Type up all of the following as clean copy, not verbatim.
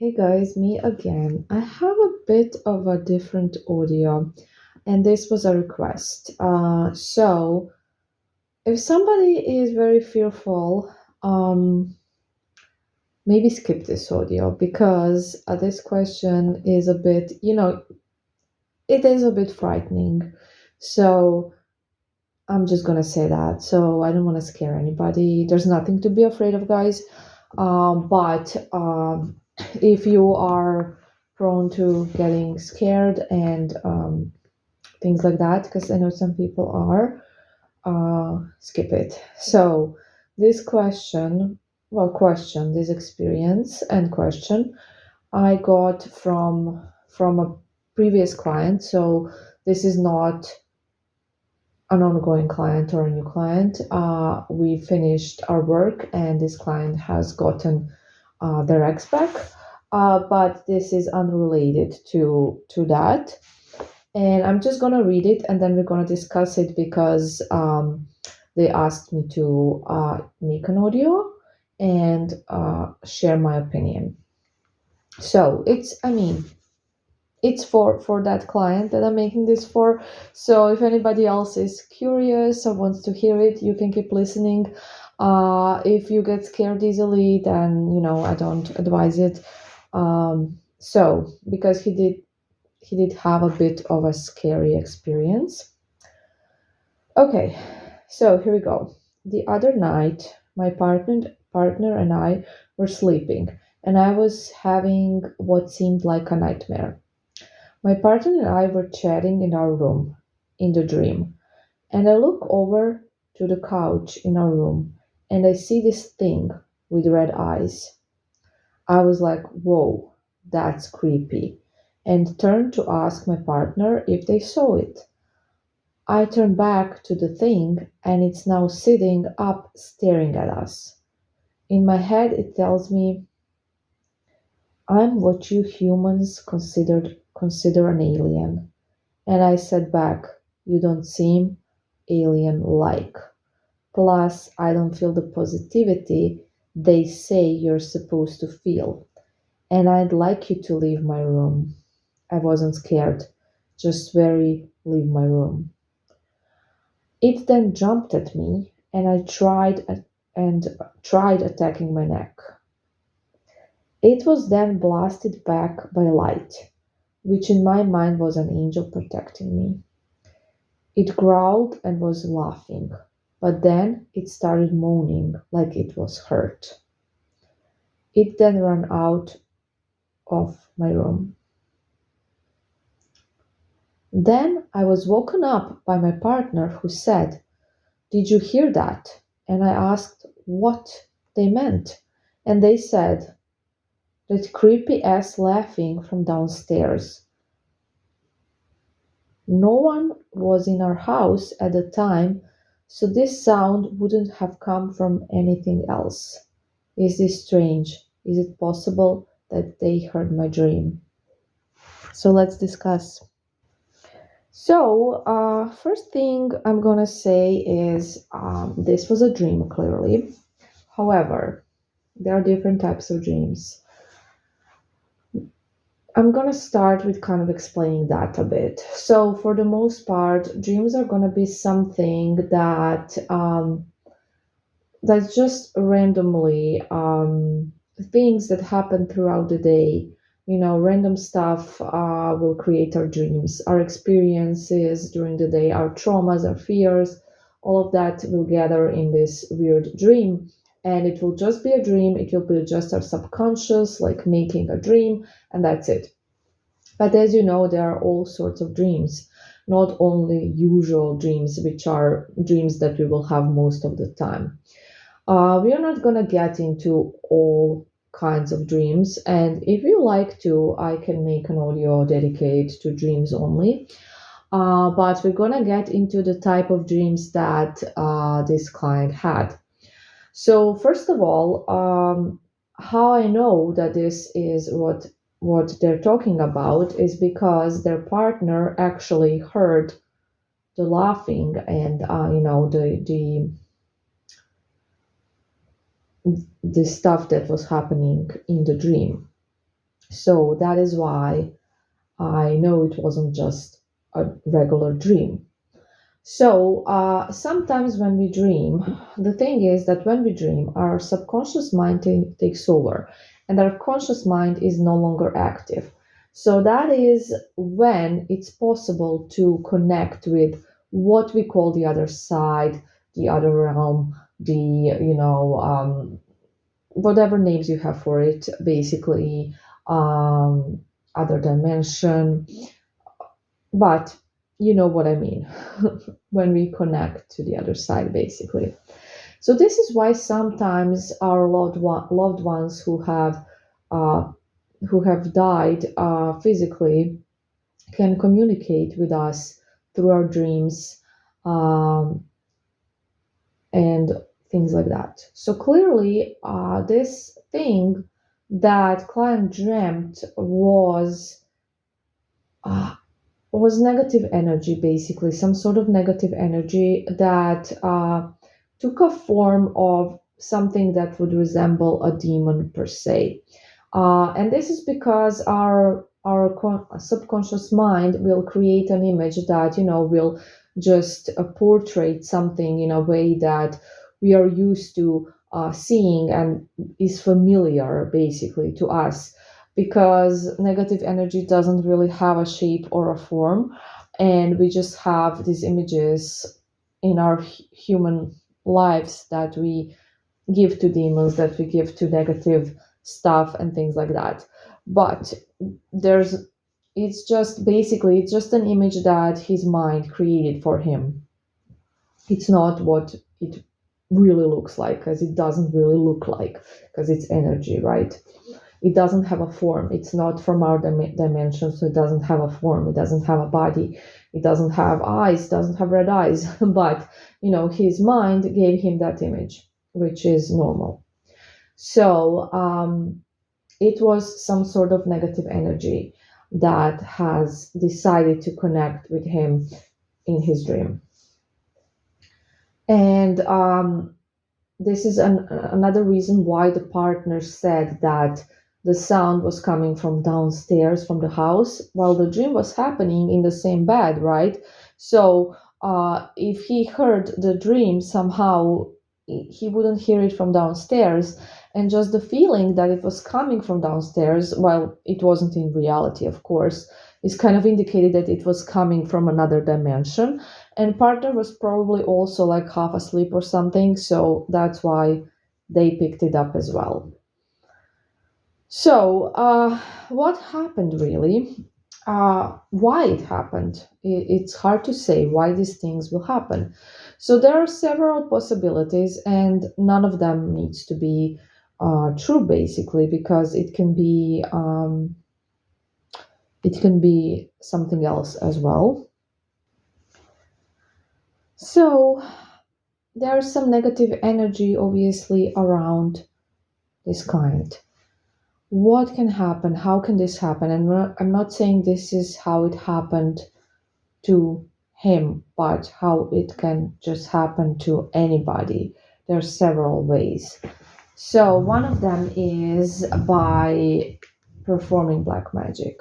Hey guys, me again. I have a bit of a different audio, and this was a request. So, if somebody is very fearful, um, maybe skip this audio because this question is a bit, it is a bit frightening. So, I'm just gonna say that. So, I don't want to scare anybody. There's nothing to be afraid of, guys. But if you are prone to getting scared and things like that, because I know some people are, skip it. So, this question, this experience and question I got from a previous client. So, this is not an ongoing client or a new client. We finished our work, and this client has gotten their ex back. But this is unrelated to that. And I'm just gonna read it, and then we're gonna discuss it because they asked me to make an audio and share my opinion. So it's for that client that I'm making this for. So if anybody else is curious or wants to hear it, you can keep listening. If you get scared easily, then I don't advise it. So because he did have a bit of a scary experience. Okay, so here we go. The other night, my partner and I were sleeping, and I was having what seemed like a nightmare. My partner and I were chatting in our room, in the dream, and I look over to the couch in our room and I see this thing with red eyes. I was like, whoa, that's creepy, and turned to ask my partner if they saw it. I turn back to the thing and it's now sitting up staring at us. In my head, it tells me, I'm what you humans consider an alien. And I said back, you don't seem alien like. Plus, I don't feel the positivity they say you're supposed to feel. And I'd like you to leave my room. I wasn't scared, just very leave my room. It then jumped at me and I tried attacking my neck. It was then blasted back by light, which in my mind was an angel protecting me. It growled and was laughing, but then it started moaning like it was hurt. It then ran out of my room. Then I was woken up by my partner who said, did you hear that? And I asked what they meant. And they said, that creepy ass laughing from downstairs. No one was in our house at the time, so this sound wouldn't have come from anything else. Is this strange? Is it possible that they heard my dream? So let's discuss. So, first thing I'm gonna say is this was a dream, clearly. However, there are different types of dreams. I'm gonna start with kind of explaining that a bit. So, for the most part, dreams are gonna be something that's just randomly things that happen throughout the day. Random stuff will create our dreams, our experiences during the day, our traumas, our fears, all of that will gather in this weird dream. And it will just be a dream, it will be just our subconscious, like making a dream, and that's it. But as you know, there are all sorts of dreams, not only usual dreams, which are dreams that we will have most of the time. We are not going to get into all kinds of dreams. And if you like to, I can make an audio dedicated to dreams only. But we're going to get into the type of dreams that this client had. So, first of all, how I know that this is what they're talking about is because their partner actually heard the laughing and the stuff that was happening in the dream. So that is why I know it wasn't just a regular dream. So sometimes when we dream, the thing is that when we dream, our subconscious mind takes over and our conscious mind is no longer active. So that is when it's possible to connect with what we call the other side, the other realm, whatever names you have for it, basically, um, other dimension. But you know what I mean when we connect to the other side, basically. So this is why sometimes our loved ones uh, who have died physically can communicate with us through our dreams, um, and things like that. So clearly, this thing that client dreamt uh, was negative energy, basically, some sort of negative energy that took a form of something that would resemble a demon per se. And this is because our subconscious mind will create an image that will just portray something in a way that we are used to seeing and is familiar basically to us, because negative energy doesn't really have a shape or a form, and we just have these images in our human lives that we give to demons, that we give to negative stuff and things like that. But there's it's just an image that his mind created for him. It's not what it really looks like, because it doesn't really look like, because it's energy, right? It doesn't have a form. It's not from our dimension, so it doesn't have a form. It doesn't have a body. It doesn't have eyes. Doesn't have red eyes. But his mind gave him that image, which is normal. So it was some sort of negative energy that has decided to connect with him in his dream. And this is another reason why the partner said that the sound was coming from downstairs from the house while the dream was happening in the same bed, right? So if he heard the dream somehow, he wouldn't hear it from downstairs, and just the feeling that it was coming from downstairs, while it wasn't in reality, of course, is kind of indicated that it was coming from another dimension. And partner was probably also like half asleep or something, so that's why they picked it up as well. So what happened really, why it happened, it's hard to say why these things will happen. So there are several possibilities, and none of them needs to be true, basically, because it can be something else as well. So there's some negative energy obviously around this client. What can happen? How can this happen? And I'm not saying this is how it happened to him, but how it can just happen to anybody. There are several ways. So one of them is by performing black magic.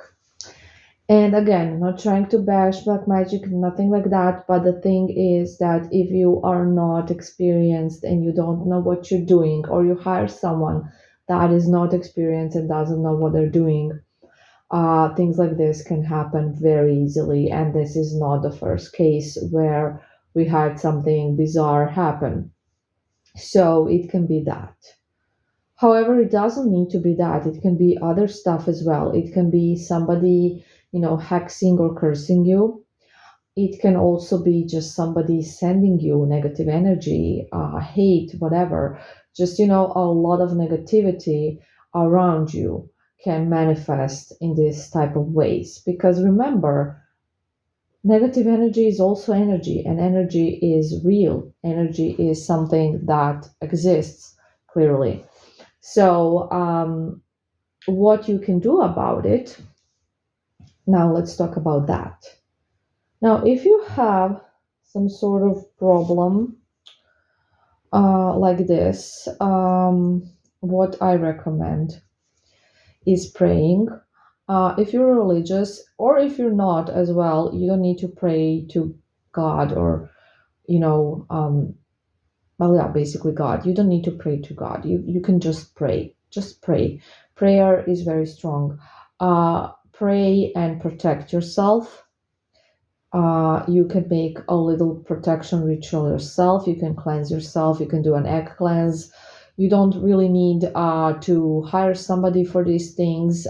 And again, not trying to bash black magic, nothing like that. But the thing is that if you are not experienced and you don't know what you're doing, or you hire someone that is not experienced and doesn't know what they're doing, things like this can happen very easily. And this is not the first case where we had something bizarre happen. So it can be that. However, it doesn't need to be that. It can be other stuff as well. It can be somebody, hexing or cursing you. It can also be just somebody sending you negative energy, hate, whatever. Just, a lot of negativity around you can manifest in this type of ways. Because remember, negative energy is also energy, and energy is real. Energy is something that exists clearly. So, what you can do about it, now let's talk about that. Now, if you have some sort of problem like this, what I recommend is praying. If you're religious or if you're not as well, you don't need to pray to God or, you know, well, yeah, basically God. You don't need to pray to God. You can just pray. Just pray. Prayer is very strong. Pray and protect yourself. You can make a little protection ritual yourself. You can cleanse yourself. You can do an egg cleanse. You don't really need to hire somebody for these things.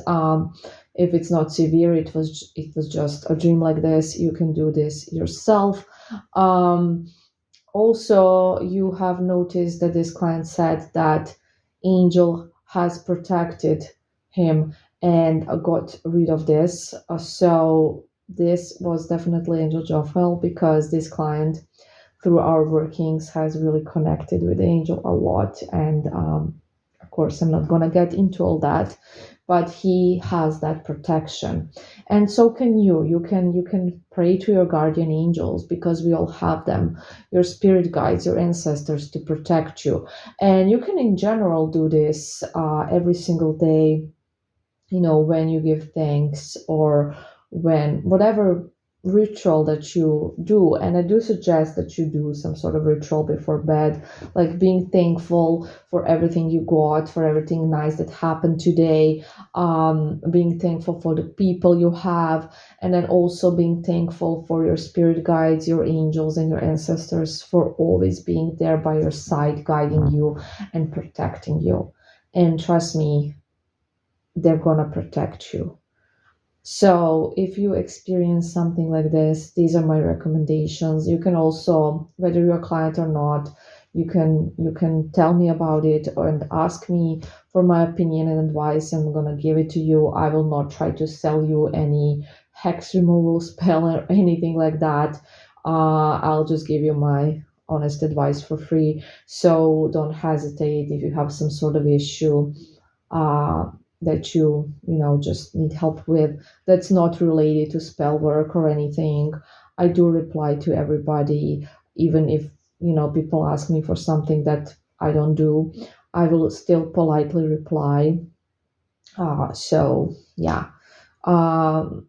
If it's not severe, it was just a dream like this. You can do this yourself. Um, Also, you have noticed that this client said that Angel has protected him and got rid of this. So this was definitely Angel Joffrel because this client, through our workings, has really connected with Angel a lot. And of course, I'm not gonna get into all that, but he has that protection, and so can you. You can pray to your guardian angels because we all have them, your spirit guides, your ancestors, to protect you. And you can, in general, do this every single day, when you give thanks or when whatever ritual that you do. And I do suggest that you do some sort of ritual before bed, like being thankful for everything you got, for everything nice that happened today, being thankful for the people you have, and then also being thankful for your spirit guides, your angels, and your ancestors for always being there by your side, guiding you and protecting you. And trust me, they're gonna protect you. So if you experience something like this, these are my recommendations. You can also, whether you're a client or not, you can tell me about it and ask me for my opinion and advice. I'm gonna give it to you. I will not try to sell you any hex removal spell or anything like that. I'll just give you my honest advice for free. So don't hesitate if you have some sort of issue. Uh, that you just need help with, that's not related to spell work or anything. I do reply to everybody, even if people ask me for something that I don't do. I will still politely reply. So yeah, um,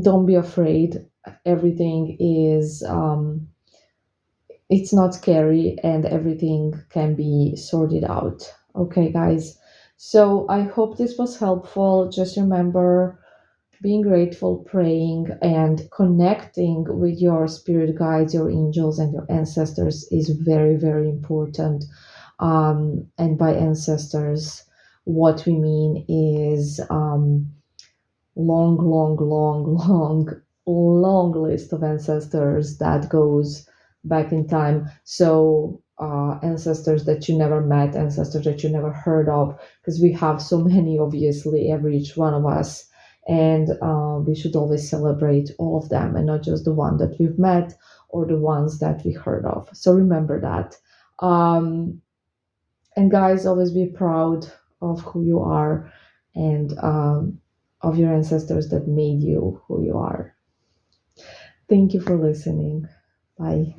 don't be afraid. Everything is it's not scary and everything can be sorted out. Okay, guys. So I hope this was helpful. Just remember, being grateful, praying, and connecting with your spirit guides, your angels, and your ancestors is very, very important. And by ancestors, what we mean is long, long, long, long, long list of ancestors that goes back in time. So ancestors that you never met, ancestors that you never heard of, because we have so many, obviously, every each one of us. And we should always celebrate all of them and not just the one that we've met or the ones that we heard of. So remember that. And guys, always be proud of who you are and of your ancestors that made you who you are. Thank you for listening. Bye.